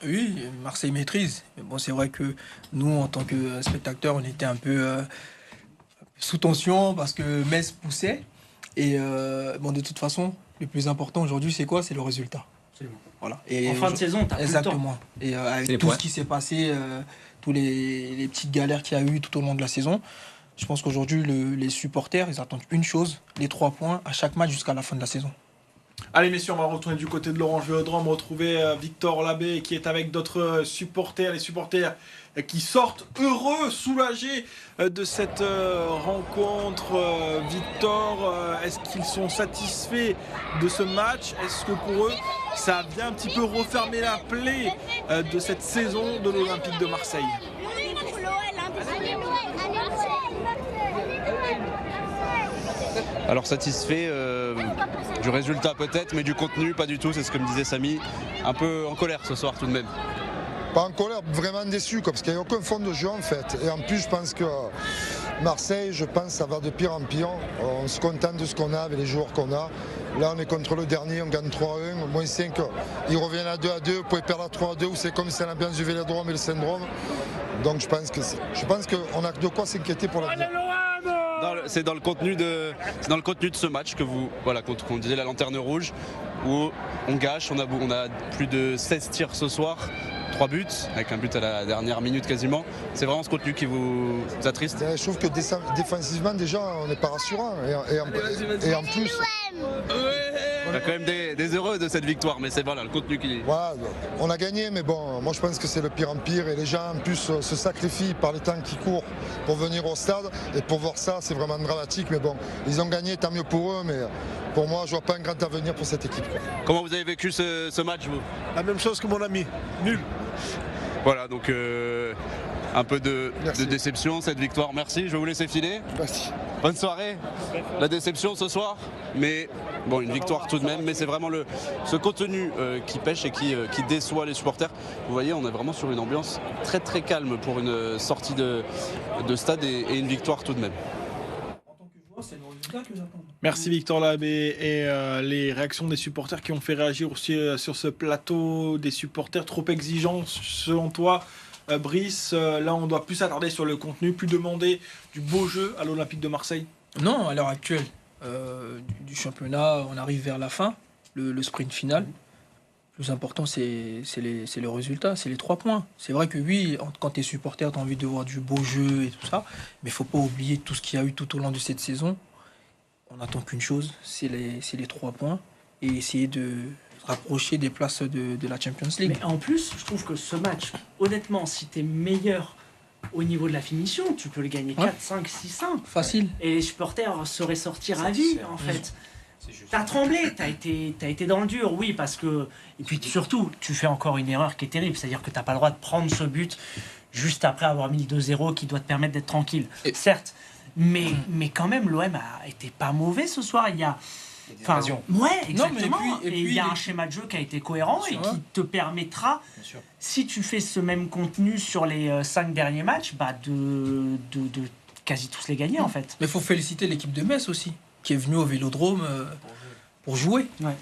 Oui, Marseille maîtrise. Mais bon, c'est vrai que nous, en tant que spectateurs, on était un peu sous tension parce que Metz poussait. Et bon, de toute façon, le plus important aujourd'hui, c'est quoi? C'est le résultat. Absolument. Voilà. En fin de saison, t'as plus le temps. Exactement. Et C'est avec les tout points. ce qui s'est passé, tous les petites galères qu'il y a eu tout au long de la saison, je pense qu'aujourd'hui, les supporters, ils attendent une chose, les 3 points à chaque match jusqu'à la fin de la saison. Allez messieurs, on va retourner du côté de l'Orange Vélodrome, retrouver Victor Labbé qui est avec d'autres supporters, les supporters qui sortent heureux, soulagés de cette rencontre. Victor, est-ce qu'ils sont satisfaits de ce match? Est-ce que pour eux, ça vient un petit peu refermer la plaie de cette saison de l'Olympique de Marseille? Alors satisfait du résultat peut-être, mais du contenu pas du tout, c'est ce que me disait Samy. Un peu en colère ce soir tout de même. Pas en colère, vraiment déçu, parce qu'il n'y a aucun fond de jeu en fait. Et en plus, je pense que Marseille, ça va de pire en pire. On se contente de ce qu'on a avec les joueurs qu'on a. Là, on est contre le dernier, on gagne 3-1, moins 5. Ils reviennent à 2-2, vous pouvez perdre à 3-2, ou c'est comme c'est l'ambiance du Vélodrome et le syndrome. Donc je pense qu'on a de quoi s'inquiéter pour l'avenir. C'est dans le contenu de ce match que qu'on disait la lanterne rouge, où on gâche, on a plus de 16 tirs ce soir, 3 buts, avec un but à la dernière minute quasiment. C'est vraiment ce contenu qui vous attriste? Je trouve que défensivement déjà on n'est pas rassurant. Et en plus. On a quand même des heureux de cette victoire, mais c'est voilà le contenu qui. Voilà, on a gagné, mais bon, moi je pense que c'est le pire en pire. Et les gens en plus se sacrifient par les temps qui courent pour venir au stade. Et pour voir ça, c'est vraiment dramatique. Mais bon, ils ont gagné, tant mieux pour eux. Mais pour moi, je vois pas un grand avenir pour cette équipe. Comment vous avez vécu ce match, vous? La même chose que mon ami, nul. Voilà, donc un peu de déception cette victoire. Merci, je vais vous laisser filer. Merci. Bonne soirée. La déception ce soir, mais bon, une victoire tout de même. Mais c'est vraiment ce contenu qui pêche et qui déçoit les supporters. Vous voyez, on est vraiment sur une ambiance très très calme pour une sortie de stade et une victoire tout de même. Merci Victor Labbé et les réactions des supporters qui ont fait réagir aussi sur ce plateau, des supporters trop exigeants selon toi. Brice, là on doit plus s'attarder sur le contenu, plus demander du beau jeu à l'Olympique de Marseille. Non, à l'heure actuelle du championnat, on arrive vers la fin, le sprint final. Le plus important, c'est le résultat, c'est les 3 points. C'est vrai que oui, quand tu es supporter, tu as envie de voir du beau jeu et tout ça, mais il ne faut pas oublier tout ce qu'il y a eu tout au long de cette saison. On n'attend qu'une chose, c'est les 3 points et essayer de rapprocher des places de la Champions League. Mais en plus, je trouve que ce match, honnêtement, si tu es meilleur au niveau de la finition, tu peux le gagner 4, 5, 6-1. Facile. Et les supporters seraient sortis ravis, en fait. T'as tremblé, t'as été dans le dur, oui, parce que... Et puis surtout, tu fais encore une erreur qui est terrible, c'est-à-dire que t'as pas le droit de prendre ce but juste après avoir mis le 2-0 qui doit te permettre d'être tranquille. Certes, mais quand même, l'OM a été pas mauvais ce soir. Il y a... Enfin, ouais, exactement. Et il y a un schéma de jeu qui a été cohérent et qui te permettra, si tu fais ce même contenu sur les 5 derniers matchs, de quasi tous les gagner, en fait. Mais il faut féliciter l'équipe de Metz aussi, qui est venue au Vélodrome pour jouer. Ouais.